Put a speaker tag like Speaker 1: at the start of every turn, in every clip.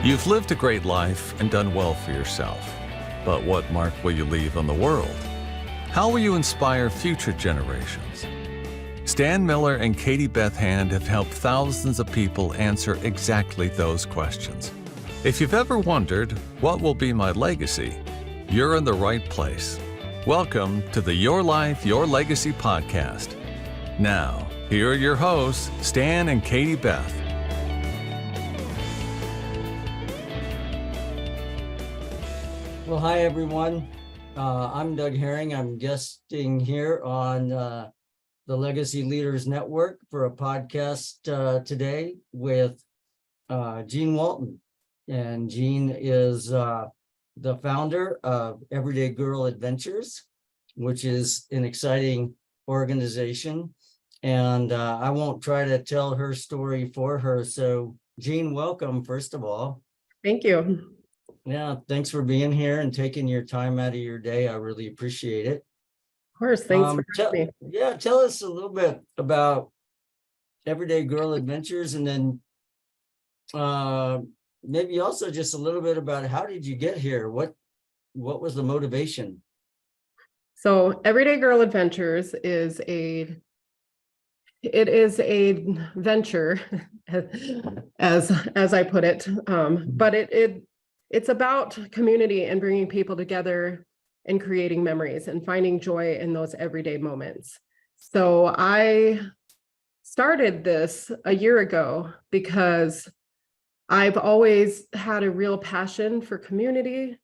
Speaker 1: You've lived a great life and done well for yourself. But what mark will you leave on the world? How will you inspire future generations? Stan Miller and Katie Beth Hand have helped thousands of people answer exactly those questions. If you've ever wondered, what will be my legacy? You're in the right place. Welcome to the Your Life, Your Legacy podcast. Now, here are your hosts, Stan and Katie Beth.
Speaker 2: Well, hi, everyone. I'm Doug Herring. I'm guesting here on the Legacy Leaders Network for a podcast today with Jean Walton. And Jean is the founder of Everyday Girl Adventures, which is an exciting organization. And I won't try to tell her story for her. So Jean, welcome, first of all.
Speaker 3: Thank you.
Speaker 2: Yeah, thanks for being here and taking your time out of your day. I really appreciate it.
Speaker 3: Of course, thanks for having me.
Speaker 2: Yeah, tell us a little bit about Everyday Girl Adventures, and then maybe also just a little bit about how did you get here? What was the motivation?
Speaker 3: So Everyday Girl Adventures is a venture, as I put it, but it's about community and bringing people together and creating memories and finding joy in those everyday moments. So I started this a year ago because I've always had a real passion for community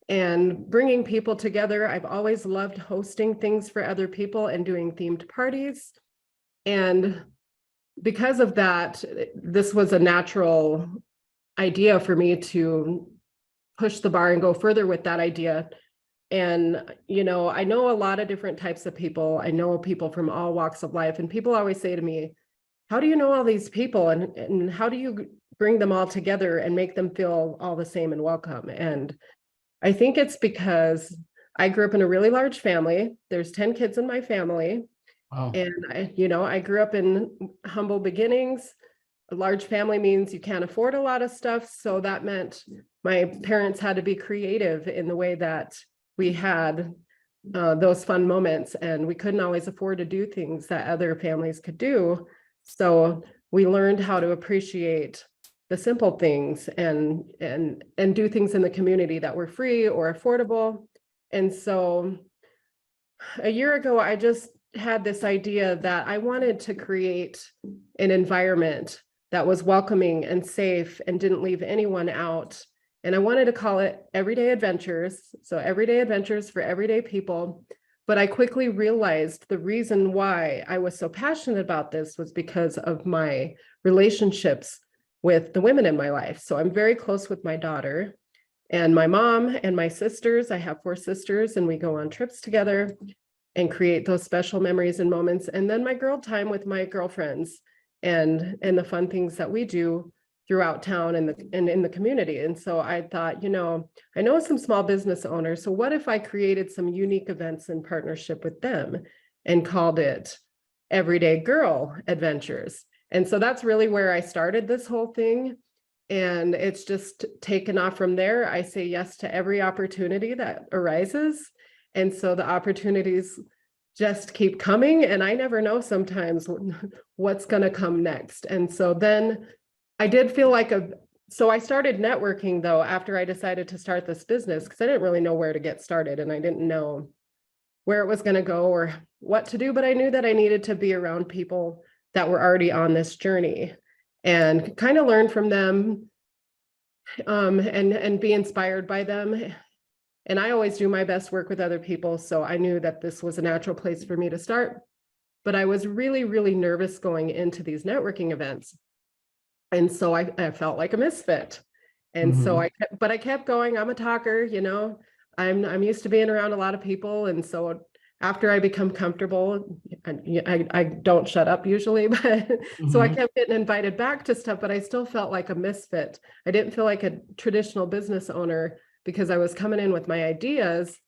Speaker 3: and bringing people together. I've always loved hosting things for other people and doing themed parties. And because of that, this was a natural idea for me to push the bar and go further with that idea. And, I know a lot of different types of people. I know people from all walks of life. And people always say to me, how do you know all these people? And how do you bring them all together and make them feel all the same and welcome? And I think it's because I grew up in a really large family. There's 10 kids in my family.
Speaker 2: Wow.
Speaker 3: And I grew up in humble beginnings. A large family means you can't afford a lot of stuff. So that meant my parents had to be creative in the way that we had those fun moments, and we couldn't always afford to do things that other families could do. So we learned how to appreciate the simple things and do things in the community that were free or affordable. And so a year ago, I just had this idea that I wanted to create an environment that was welcoming and safe and didn't leave anyone out. And I wanted to call it Everyday Adventures. So Everyday Adventures for everyday people. But I quickly realized the reason why I was so passionate about this was because of my relationships with the women in my life. So I'm very close with my daughter and my mom and my sisters. I have 4 sisters, and we go on trips together and create those special memories and moments. And then my girl time with my girlfriends and the fun things that we do throughout town and in the community. And so I thought, I know some small business owners. So what if I created some unique events in partnership with them and called it Everyday Girl Adventures? And so that's really where I started this whole thing. And it's just taken off from there. I say yes to every opportunity that arises. And so the opportunities just keep coming, and I never know sometimes what's going to come next. And so then I did feel so I started networking though, after I decided to start this business, because I didn't really know where to get started and I didn't know where it was going to go or what to do, but I knew that I needed to be around people that were already on this journey and kind of learn from them and be inspired by them. And I always do my best work with other people. So I knew that this was a natural place for me to start. But I was really, really nervous going into these networking events. And so I felt like a misfit. And so I kept going. I'm a talker, I'm used to being around a lot of people. And so after I become comfortable, I don't shut up usually, but so I kept getting invited back to stuff, but I still felt like a misfit. I didn't feel like a traditional business owner because I was coming in with my ideas.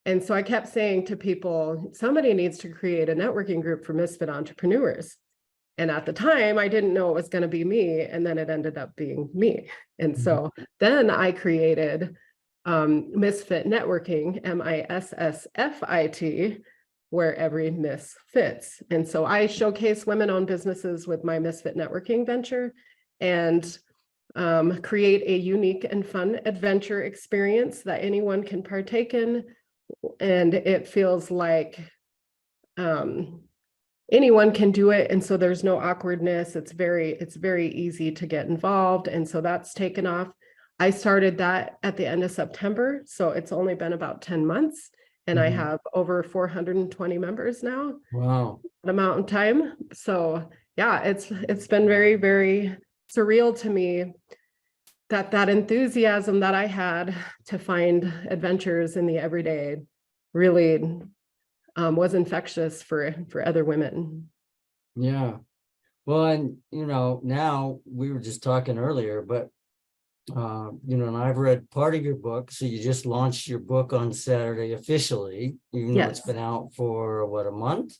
Speaker 3: And so I kept saying to people, somebody needs to create a networking group for misfit entrepreneurs. And at the time, I didn't know it was going to be me. And then it ended up being me. And so then I created Missfit Networking, MISSFIT, where every miss fits. And so I showcase women-owned businesses with my Missfit Networking venture and create a unique and fun adventure experience that anyone can partake in. And it feels like anyone can do it. And so there's no awkwardness. It's very easy to get involved. And so that's taken off. I started that at the end of September. So it's only been about 10 months. And I have over 420 members now.
Speaker 2: Wow.
Speaker 3: An amount of time. So yeah, it's been very, very surreal to me that enthusiasm that I had to find adventures in the everyday really was infectious for other women.
Speaker 2: Yeah. Well, and now we were just talking earlier, but and I've read part of your book. So you just launched your book on Saturday officially, even though it's been out for a month?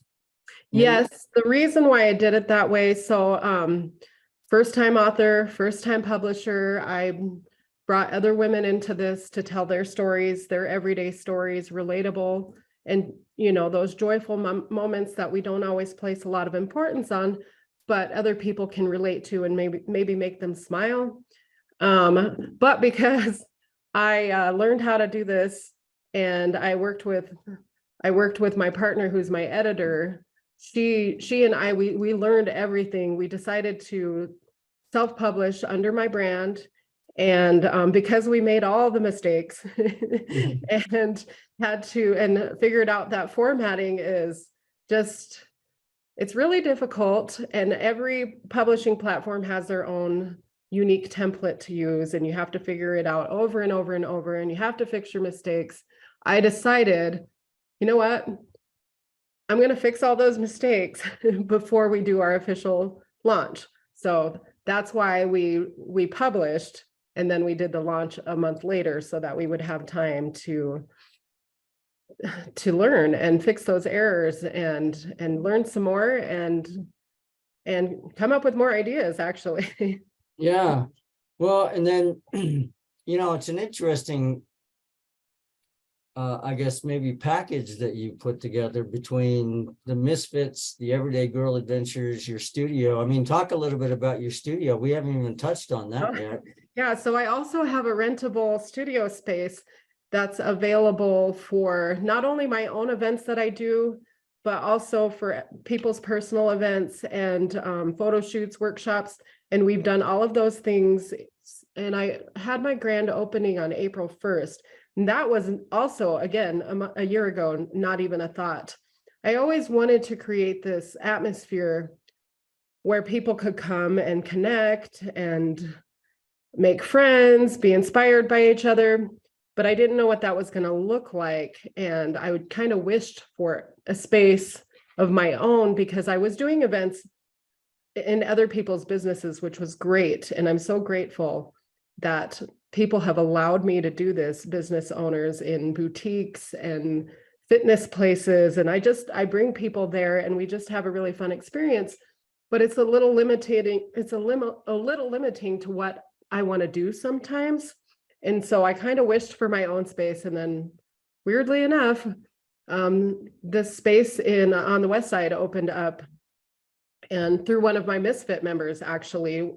Speaker 2: Maybe?
Speaker 3: Yes, the reason why I did it that way. So first-time author, first-time publisher. I brought other women into this to tell their stories, their everyday stories, relatable, and those joyful moments that we don't always place a lot of importance on, but other people can relate to and maybe make them smile. But because I learned how to do this, and I worked with my partner, who's my editor. She and I, we learned everything. We decided to self-publish under my brand. And because we made all the mistakes and figured out that formatting is just, it's really difficult. And every publishing platform has their own unique template to use, and you have to figure it out over and over and over, and you have to fix your mistakes. I decided, you know what? I'm going to fix all those mistakes before we do our official launch. So that's why we published, and then we did the launch a month later so that we would have time to learn and fix those errors and learn some more and come up with more ideas, actually.
Speaker 2: Yeah. Well, and then, it's an interesting, I guess, maybe package that you put together between the Misfits, the Everyday Girl Adventures, your studio. I mean, talk a little bit about your studio. We haven't even touched on that yet.
Speaker 3: Yeah, so I also have a rentable studio space that's available for not only my own events that I do, but also for people's personal events and photo shoots, workshops. And we've done all of those things. And I had my grand opening on April 1st. And that was also, again, a year ago, not even a thought. I always wanted to create this atmosphere where people could come and connect and make friends, be inspired by each other. But I didn't know what that was going to look like. And I would kind of wished for a space of my own, because I was doing events in other people's businesses, which was great. And I'm so grateful that people have allowed me to do this, business owners in boutiques and fitness places. And I bring people there and we just have a really fun experience, but it's a little limiting. It's a little limiting to what I want to do sometimes. And so I kind of wished for my own space. And then weirdly enough, this space on the West Side opened up. And through one of my Misfit members, actually,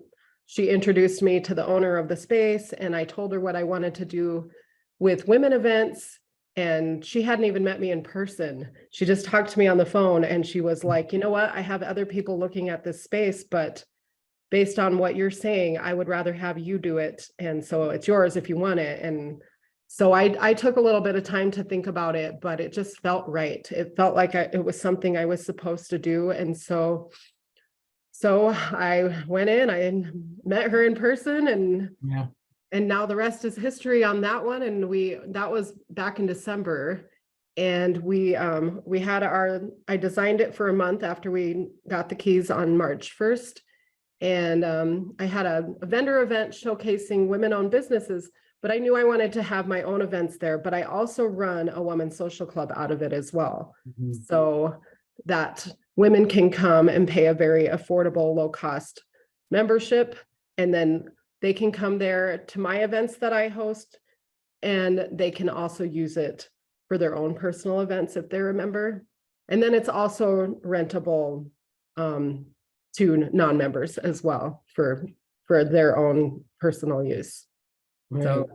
Speaker 3: she introduced me to the owner of the space, and I told her what I wanted to do with women events. And she hadn't even met me in person. She just talked to me on the phone, and she was like, you know what? I have other people looking at this space, but based on what you're saying, I would rather have you do it. And so it's yours if you want it. And so I took a little bit of time to think about it, but it just felt right. It felt like it was something I was supposed to do. And so I went in, I met her in person, and now the rest is history on that one. And that was back in December. And I designed it for a month after we got the keys on March 1st. And I had a vendor event showcasing women-owned businesses, but I knew I wanted to have my own events there. But I also run a women's social club out of it as well. Mm-hmm. So that women can come and pay a very affordable, low-cost membership, and then they can come there to my events that I host, and they can also use it for their own personal events if they're a member. And then it's also rentable to non-members as well for their own personal use.
Speaker 2: Right.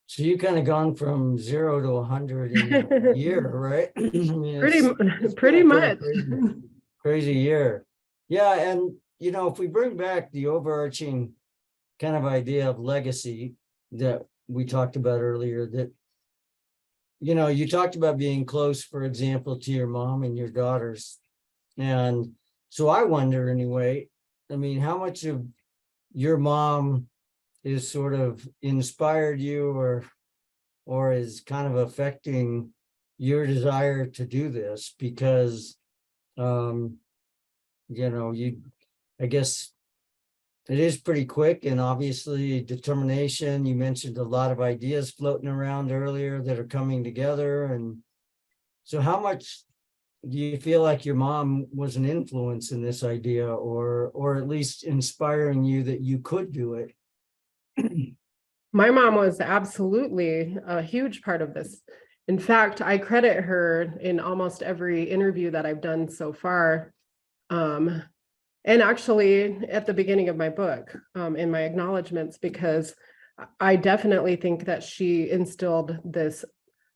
Speaker 2: So you kind of gone from 0 to 100 in a year, right? I mean, it's
Speaker 3: pretty
Speaker 2: been a
Speaker 3: much.
Speaker 2: crazy year. Yeah, and if we bring back the overarching kind of idea of legacy that we talked about earlier, that you talked about being close, for example, to your mom and your daughters. And so I wonder, anyway, I mean, how much of your mom is sort of inspired you or is kind of affecting your desire to do this? Because I guess it is pretty quick, and obviously determination. You mentioned a lot of ideas floating around earlier that are coming together. And so how much do you feel like your mom was an influence in this idea, or at least inspiring you that you could do it?
Speaker 3: My mom was absolutely a huge part of this. In fact, I credit her in almost every interview that I've done so far. And actually at the beginning of my book, in my acknowledgments, because I definitely think that she instilled this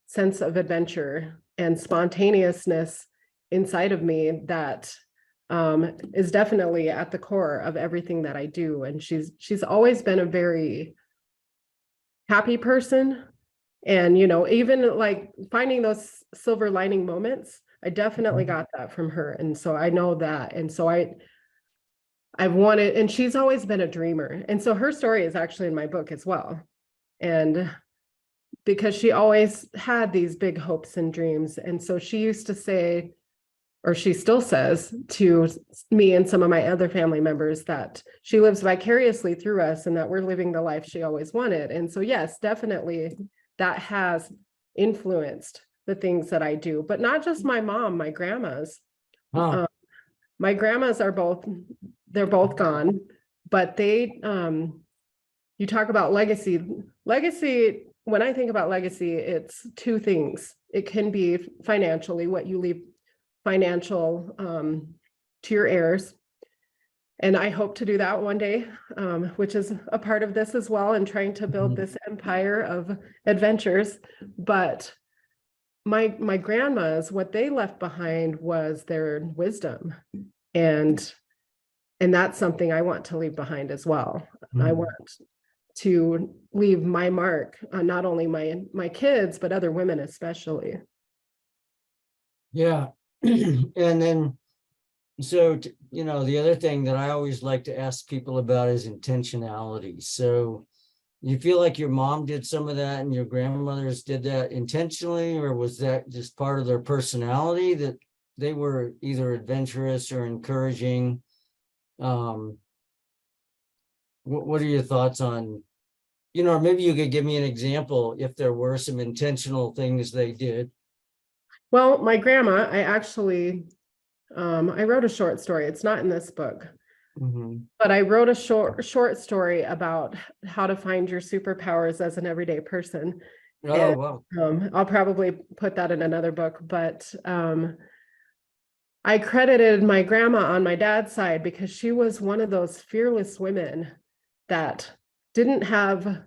Speaker 3: sense of adventure and spontaneousness inside of me that is definitely at the core of everything that I do. And she's always been a very happy person. And, even like finding those silver lining moments, I definitely got that from her. And so I know that. And so I've wanted, and she's always been a dreamer. And so her story is actually in my book as well. And because she always had these big hopes and dreams. And so she used to say, or she still says to me and some of my other family members, that she lives vicariously through us and that we're living the life she always wanted. And so, yes, definitely that has influenced the things that I do, but not just my mom, my grandmas. My grandmas they're both gone, but you talk about legacy. Legacy, when I think about legacy, it's two things. It can be financially, what you leave financial to your heirs. And I hope to do that one day, which is a part of this as well, and trying to build this empire of adventures. But my grandmas, what they left behind was their wisdom. And that's something I want to leave behind as well. I want to leave my mark on not only my kids, but other women especially.
Speaker 2: Yeah. And then, so, the other thing that I always like to ask people about is intentionality. So you feel like your mom did some of that and your grandmothers did that intentionally, or was that just part of their personality, that they were either adventurous or encouraging? What are your thoughts on, or maybe you could give me an example if there were some intentional things they did?
Speaker 3: Well, my grandma, I actually, I wrote a short story. It's not in this book, but I wrote a short story about how to find your superpowers as an everyday person.
Speaker 2: Oh, wow.
Speaker 3: I'll probably put that in another book, but I credited my grandma on my dad's side because she was one of those fearless women that didn't have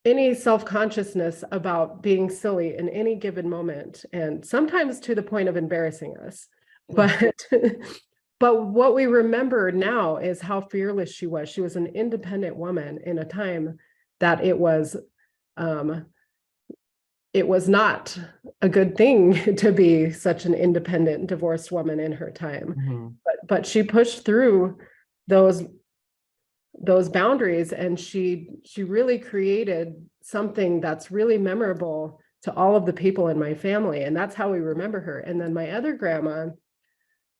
Speaker 3: any self-consciousness about being silly in any given moment, and sometimes to the point of embarrassing us. But what we remember now is how fearless she was. She was an independent woman in a time that it was not a good thing to be such an independent divorced woman in her time. But she pushed through those boundaries, and she really created something that's really memorable to all of the people in my family, and that's how we remember her. And then my other grandma,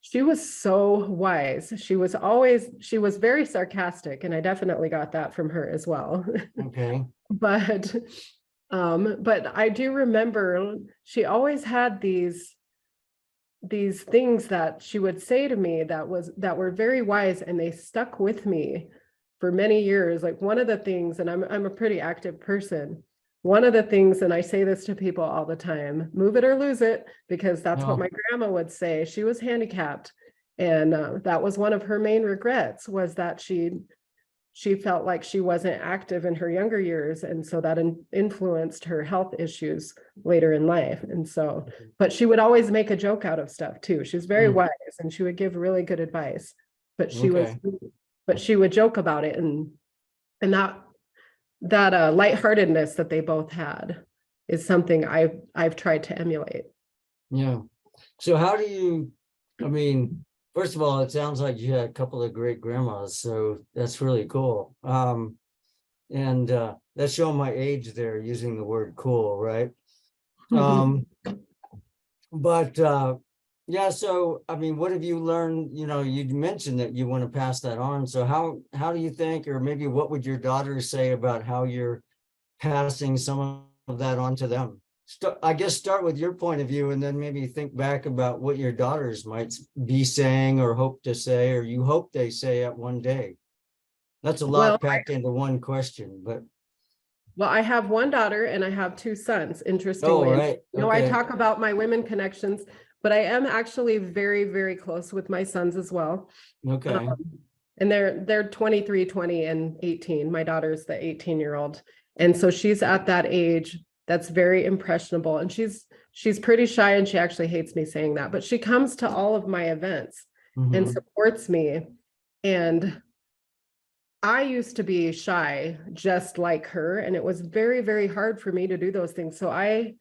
Speaker 3: she was so wise. She was very sarcastic, and I definitely got that from her as well.
Speaker 2: Okay.
Speaker 3: But I do remember she always had these these things that she would say to me that were very wise, and they stuck with me for many years. Like one of the things, and I'm a pretty active person. One of the things, and I say this to people all the time, move it or lose it, because that's what
Speaker 2: Oh,
Speaker 3: my grandma would say. She was handicapped. And that was one of her main regrets, was that she felt like she wasn't active in her younger years. And so that influenced her health issues later in life. And so, but she would always make a joke out of stuff too. She was very
Speaker 2: Mm.
Speaker 3: wise, and she would give really good advice, but
Speaker 2: okay.
Speaker 3: she would joke about it. And that lightheartedness that they both had is something I've tried to emulate.
Speaker 2: Yeah. So how do you, I mean, first of all, it sounds like you had a couple of great grandmas, so that's really cool. And that's showing my age there, using the word cool, right? But yeah, so I mean, what have you learned? You know, you mentioned that you want to pass that on. So how do you think, or maybe what would your daughters say about how you're passing some of that on to them? I guess start with your point of view, and then maybe think back about what your daughters might be saying or hope to say, or you hope they say at one day. That's a
Speaker 3: Well,
Speaker 2: lot packed into one question, but
Speaker 3: I have one daughter and I have two sons,
Speaker 2: oh,
Speaker 3: interestingly.
Speaker 2: right.
Speaker 3: You know, I
Speaker 2: Okay.
Speaker 3: talk about my women connections, but I am actually very, very close with my sons as well.
Speaker 2: Okay.
Speaker 3: And they're 23, 20, and 18. My daughter's the 18-year-old. And so she's at that age that's very impressionable. And she's pretty shy, and she actually hates me saying that, but she comes to all of my events and
Speaker 2: Mhm.
Speaker 3: supports me. And I used to be shy just like her, and it was very, very hard for me to do those things. So I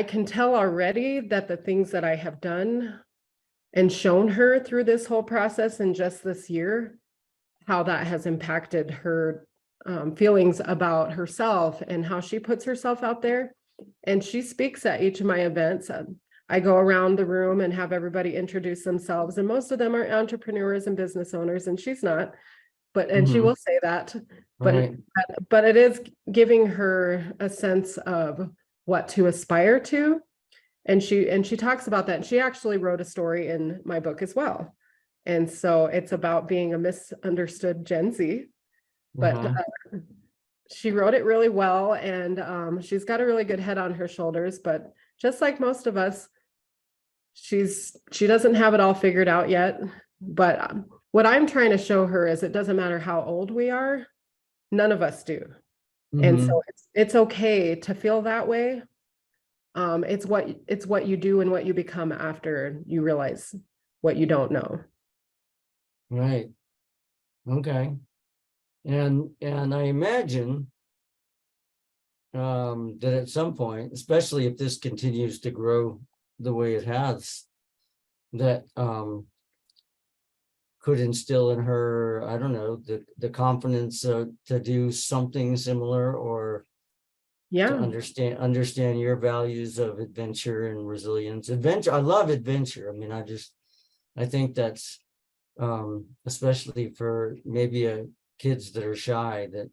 Speaker 3: can tell already that the things that I have done and shown her through this whole process in just this year, how that has impacted her feelings about herself and how she puts herself out there. And she speaks at each of my events. I go around the room and have everybody introduce themselves, and most of them are entrepreneurs and business owners, and she's not. And she
Speaker 2: Mhm.
Speaker 3: will say that,
Speaker 2: Right.
Speaker 3: but it is giving her a sense of what to aspire to. And she talks about that. And she actually wrote a story in my book as well. And so it's about being a misunderstood Gen Z, but
Speaker 2: Uh-huh.
Speaker 3: she wrote it really well. And she's got a really good head on her shoulders, but just like most of us, she doesn't have it all figured out yet. But what I'm trying to show her is it doesn't matter how old we are, none of us do. And
Speaker 2: Mhm.
Speaker 3: so it's okay to feel that way. It's what you do and what you become after you realize what you don't know.
Speaker 2: Right. Okay. And I imagine that at some point, especially if this continues to grow the way it has, that could instill in her, I don't know, the confidence to do something similar, or to
Speaker 3: Yeah,
Speaker 2: understand your values of adventure and resilience. Adventure, I love adventure. I mean, I think that's especially for maybe kids that are shy, that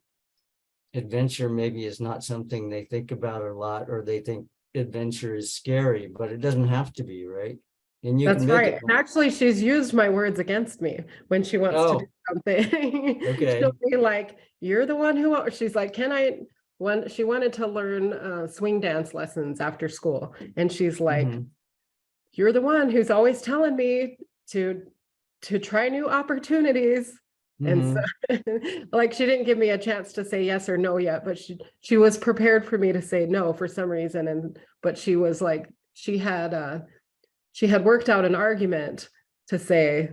Speaker 2: adventure maybe is not something they think about a lot, or they think adventure is scary, but it doesn't have to be, right? And you can
Speaker 3: that's
Speaker 2: make
Speaker 3: right.
Speaker 2: it.
Speaker 3: And actually, she's used my words against me when she wants to do
Speaker 2: Oh,
Speaker 3: something.
Speaker 2: okay.
Speaker 3: She'll be like, "You're the one who," she's like, "Can I?" When she wanted to learn swing dance lessons after school, and she's like,
Speaker 2: Mhm.
Speaker 3: "You're the one who's always telling me to try new opportunities." And so
Speaker 2: Mhm.
Speaker 3: like she didn't give me a chance to say yes or no yet, but she was prepared for me to say no for some reason. But she was like, she had worked out an argument to say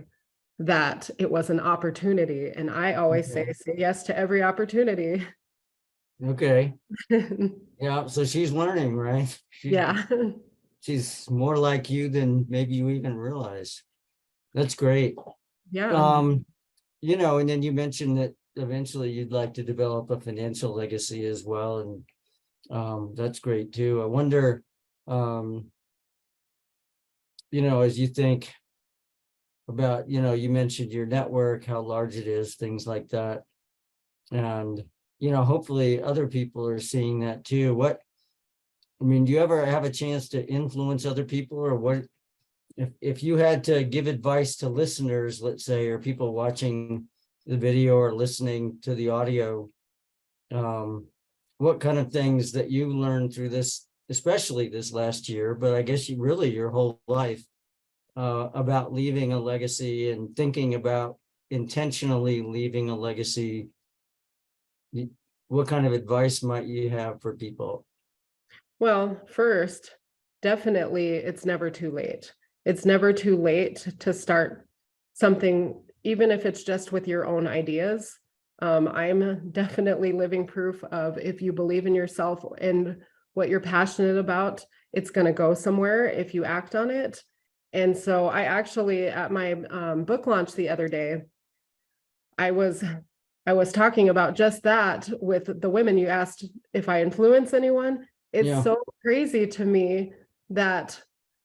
Speaker 3: that it was an opportunity. And I always say
Speaker 2: Okay.
Speaker 3: yes to every opportunity.
Speaker 2: Okay. Yeah. So she's learning, right?
Speaker 3: Yeah.
Speaker 2: She's more like you than maybe you even realize. That's great.
Speaker 3: Yeah.
Speaker 2: Um, and then you mentioned that eventually you'd like to develop a financial legacy as well. And that's great too. I wonder, as you think about, you mentioned your network, how large it is, things like that. And, hopefully other people are seeing that too. Do you ever have a chance to influence other people, or if you had to give advice to listeners, let's say, or people watching the video or listening to the audio, what kind of things that you learned through this, especially this last year, but I guess you really your whole life, about leaving a legacy and thinking about intentionally leaving a legacy, what kind of advice might you have for people?
Speaker 3: Well, first, definitely, it's never too late. It's never too late to start something, even if it's just with your own ideas. I'm definitely living proof of if you believe in yourself and what you're passionate about, it's going to go somewhere if you act on it. And so I actually, at my book launch the other day, I was talking about just that with the women. You asked if I influence anyone. It's so crazy to me that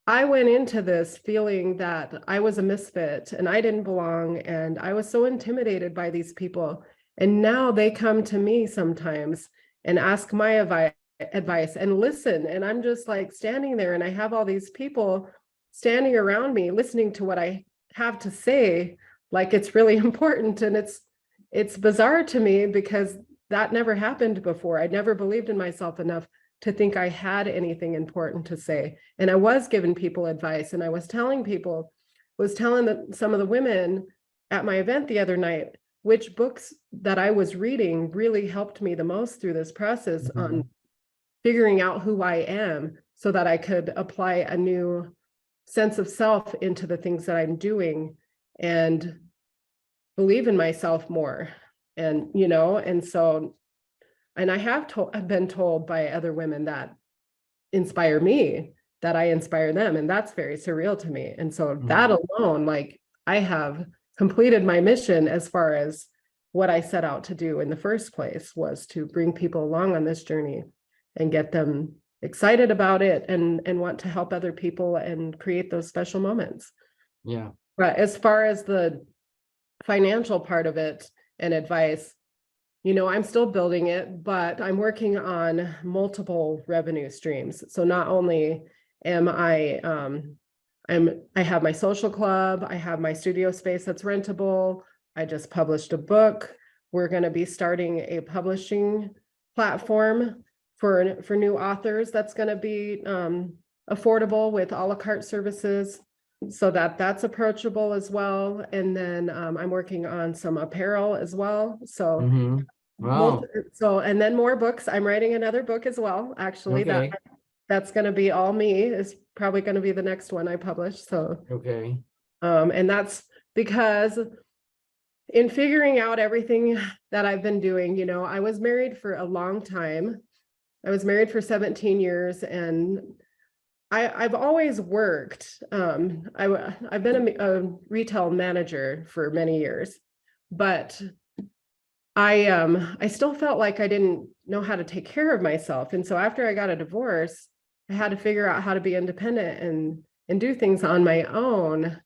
Speaker 3: I went into this feeling that I was a misfit and I didn't belong, and I was so intimidated by these people. And now they come to me sometimes and ask my advice and listen. And I'm just like standing there, and I have all these people standing around me listening to what I have to say, like it's really important. And it's bizarre to me because that never happened before. I never believed in myself enough to think I had anything important to say. And I was giving people advice, and I was telling some of the women at my event the other night, which books that I was reading really helped me the most through this process on figuring out who I am so that I could apply a new sense of self into the things that I'm doing and believe in myself more. And, and I've been told by other women that inspire me, that I inspire them. And that's very surreal to me. And so that alone, like, I have completed my mission as far as what I set out to do in the first place, was to bring people along on this journey and get them excited about it and want to help other people and create those special moments.
Speaker 2: Yeah.
Speaker 3: But as far as the financial part of it and advice, I'm still building it, but I'm working on multiple revenue streams. So not only am I have my social club, I have my studio space that's rentable. I just published a book. We're going to be starting a publishing platform for new authors that's going to be affordable with a la carte services, so that's approachable as well. And then I'm working on some apparel as well. So
Speaker 2: Wow.
Speaker 3: and then more books. I'm writing another book as well, actually.
Speaker 2: Okay.
Speaker 3: That's going to be all me. Is probably going to be the next one I publish. So
Speaker 2: okay.
Speaker 3: And that's because in figuring out everything that I've been doing, I was married for a long time. I was married for 17 years, and I've always worked. I've been a retail manager for many years, but I still felt like I didn't know how to take care of myself. And so after I got a divorce, I had to figure out how to be independent and do things on my own.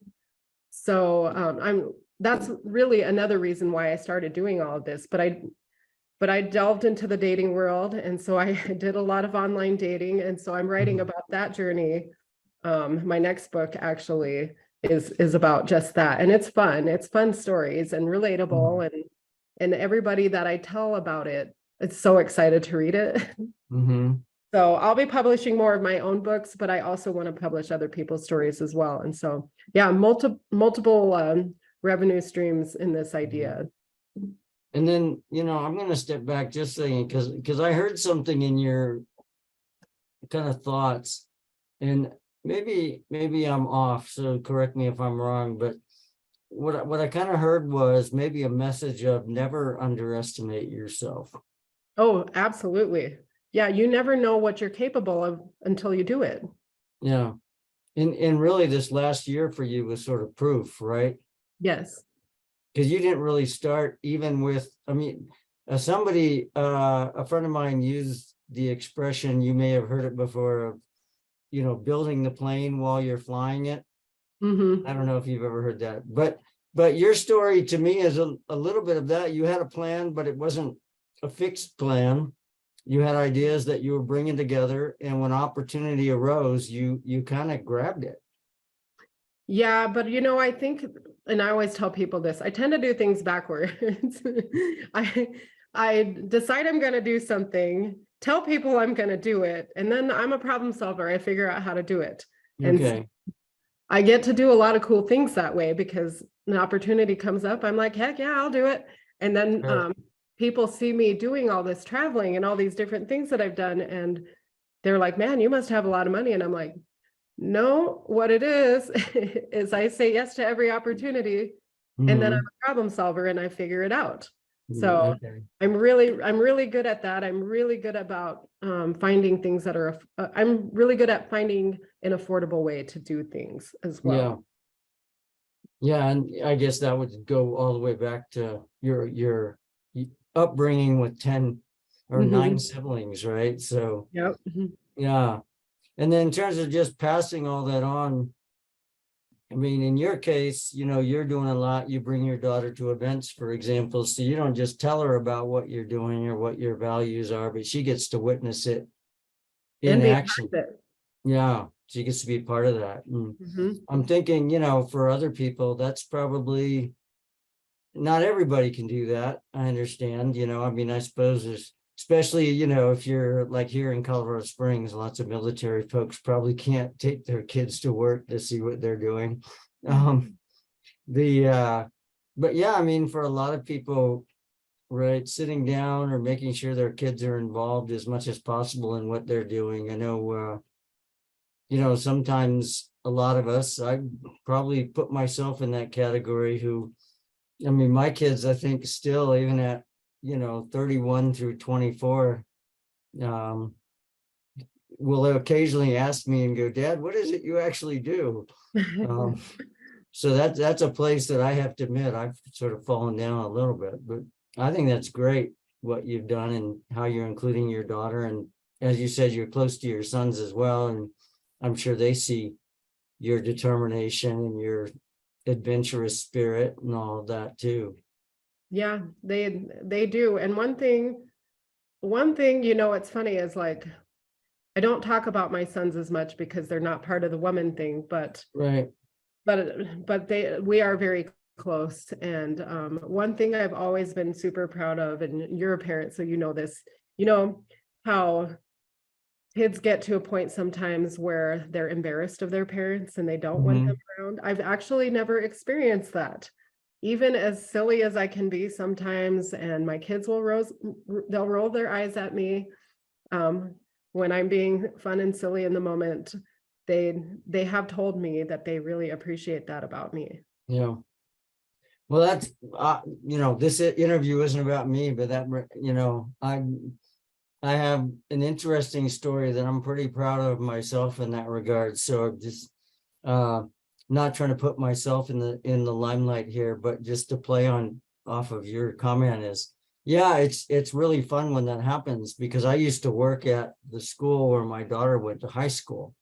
Speaker 3: So that's really another reason why I started doing all of this. But I delved into the dating world, and so I did a lot of online dating, and so I'm writing about that journey. My next book actually is about just that, and it's fun. It's fun stories and relatable, and everybody that I tell about it, it's so excited to read it. So I'll be publishing more of my own books, but I also want to publish other people's stories as well. And so, yeah, multiple revenue streams in this idea.
Speaker 2: And then, I'm going to step back just saying, because I heard something in your kind of thoughts, and maybe I'm off, so correct me if I'm wrong, but what I kind of heard was maybe a message of never underestimate yourself.
Speaker 3: Oh, absolutely. Yeah, you never know what you're capable of until you do it.
Speaker 2: Yeah. And really this last year for you was sort of proof, right?
Speaker 3: Yes.
Speaker 2: Because you didn't really start even with, a friend of mine used the expression, you may have heard it before, of, building the plane while you're flying it. I don't know if you've ever heard that, but your story to me is a little bit of that. You had a plan, but it wasn't a fixed plan. You had ideas that you were bringing together, and when opportunity arose, you kind of grabbed it.
Speaker 3: Yeah, but I think, and I always tell people this, I tend to do things backwards. I I decide I'm going to do something, tell people I'm going to do it, and then I'm a problem solver. I figure out how to do it. And
Speaker 2: Okay.
Speaker 3: I get to do a lot of cool things that way because an opportunity comes up. I'm like, heck yeah, I'll do it. And then
Speaker 2: Sure.
Speaker 3: people see me doing all this traveling and all these different things that I've done. And they're like, man, you must have a lot of money. And I'm like, no, what it is, is I say yes to every opportunity, and then I'm
Speaker 2: Mhm.
Speaker 3: a problem solver and I figure it out. So
Speaker 2: Okay.
Speaker 3: I'm really good at that. I'm really good about finding things that are, I'm really good at finding an affordable way to do things as
Speaker 2: Yeah.
Speaker 3: well.
Speaker 2: Yeah, and I guess that would go all the way back to your upbringing with 10 or 9
Speaker 3: Mhm.
Speaker 2: siblings, right? So,
Speaker 3: Yep. Mhm.
Speaker 2: yeah. And then in terms of just passing all that on, I mean, in your case, you're doing a lot. You bring your daughter to events, for example, so you don't just tell her about what you're doing or what your values are, but she gets to witness it in
Speaker 3: And be a
Speaker 2: action.
Speaker 3: part of it.
Speaker 2: Yeah, she gets to be part of that. And
Speaker 3: Mhm.
Speaker 2: I'm thinking, for other people, that's probably not everybody can do that. I understand, I mean, I suppose there's, especially, if you're like here in Colorado Springs, lots of military folks probably can't take their kids to work to see what they're doing. Um, the but yeah, I mean, for a lot of people, right, sitting down or making sure their kids are involved as much as possible in what they're doing. I know sometimes a lot of us, I probably put myself in that category, who, I mean, my kids, I think still, even at 31 through 24, um will occasionally ask me and go, Dad, what is it you actually do? um So that's a place that I have to admit I've sort of fallen down a little bit, but I think that's great what you've done and how you're including your daughter. And as you said, you're close to your sons as well. And I'm sure they see your determination and your adventurous spirit and all of that too.
Speaker 3: Yeah, they do. And one thing, it's funny is like, I don't talk about my sons as much because they're not part of the woman thing,
Speaker 2: Right.
Speaker 3: but we are very close. And one thing I've always been super proud of, and you're a parent, so you know this, how kids get to a point sometimes where they're embarrassed of their parents and they don't want them
Speaker 2: Mhm.
Speaker 3: around. I've actually never experienced that. Even as silly as I can be sometimes, and my kids they'll roll their eyes at me when I'm being fun and silly in the moment. They have told me that they really appreciate that about me.
Speaker 2: Yeah. Well, that's this interview isn't about me, but I have an interesting story that I'm pretty proud of myself in that regard. So I'm just uh not trying to put myself in the limelight here, but just to play on off of your comment is, yeah, it's really fun when that happens, because I used to work at the school where my daughter went to high school.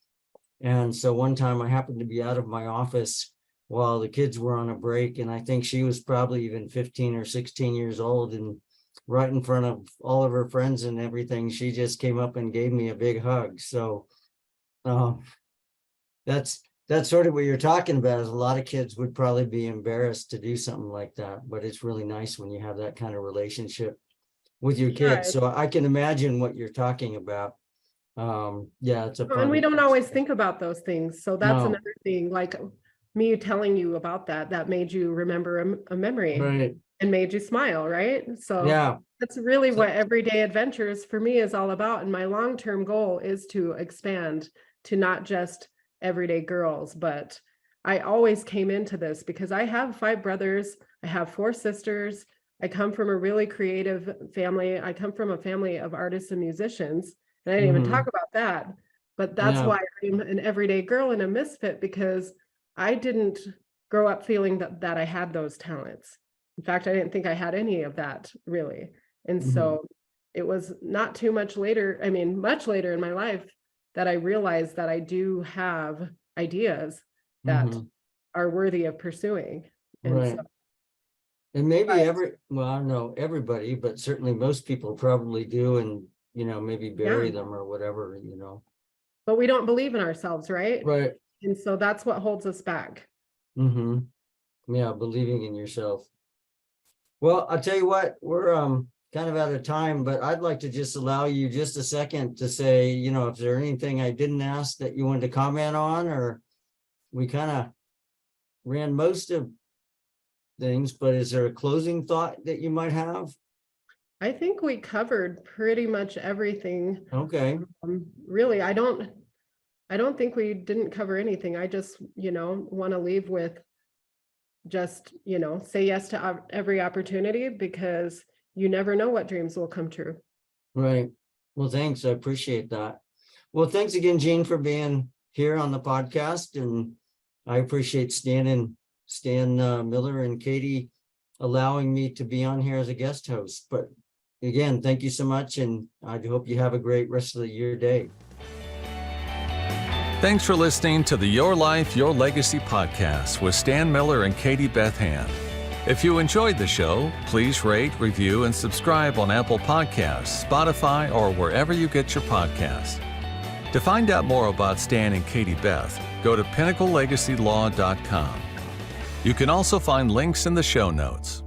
Speaker 2: And so one time I happened to be out of my office while the kids were on a break, and I think she was probably even 15 or 16 years old, and right in front of all of her friends and everything, she just came up and gave me a big hug. So uh, that's sort of what you're talking about, is a lot of kids would probably be embarrassed to do something like that, but it's really nice when you have that kind of relationship with your kids.
Speaker 3: Yeah,
Speaker 2: So I can imagine what you're talking about. Yeah, it's a
Speaker 3: and we
Speaker 2: fun.
Speaker 3: don't always think about those things. So that's
Speaker 2: No.
Speaker 3: another thing, like me telling you about that made you remember a memory
Speaker 2: Right.
Speaker 3: and made you smile, right? So
Speaker 2: Yeah.
Speaker 3: that's really
Speaker 2: So,
Speaker 3: what everyday adventures for me is all about. And my long-term goal is to expand to not just everyday girls, but I always came into this because I have 5 brothers, I have 4 sisters. I come from a really creative family. I come from a family of artists and musicians. And I didn't even talk
Speaker 2: mhm.
Speaker 3: about that. But that's
Speaker 2: Yeah.
Speaker 3: why I'm an everyday girl and a misfit, because I didn't grow up feeling that I had those talents. In fact, I didn't think I had any of that really. And
Speaker 2: Mhm.
Speaker 3: so it was not too much later, I mean, much later in my life, that I realized that I do have ideas that
Speaker 2: Mhm.
Speaker 3: are worthy of pursuing. And so,
Speaker 2: Right. And maybe
Speaker 3: but
Speaker 2: well, I don't know everybody, but certainly most people probably do, and maybe
Speaker 3: yeah,
Speaker 2: bury them or whatever.
Speaker 3: but we don't believe in ourselves, right?
Speaker 2: Right.
Speaker 3: And so that's what holds us back.
Speaker 2: Mm-hmm. Yeah, believing in yourself. Well, I'll tell you what, we're kind of out of time, but I'd like to just allow you just a second to say, you know, if there anything I didn't ask that you wanted to comment on, or we kind of ran most of things, but is there a closing thought that you might have?
Speaker 3: I think we covered pretty much everything.
Speaker 2: Okay.
Speaker 3: Really, I don't think we didn't cover anything. I just, want to leave with just, say yes to every opportunity, because you never know what dreams will come true.
Speaker 2: Right. Well, thanks. I appreciate that. Well, thanks again, Jean, for being here on the podcast. And I appreciate Stan Miller and Katie allowing me to be on here as a guest host. But again, thank you so much. And I hope you have a great rest of your day.
Speaker 1: Thanks for listening to the Your Life, Your Legacy podcast with Stan Miller and Katie Beth Hand. If you enjoyed the show, please rate, review, and subscribe on Apple Podcasts, Spotify, or wherever you get your podcasts. To find out more about Stan and Katie Beth, go to pinnaclelegacylaw.com. You can also find links in the show notes.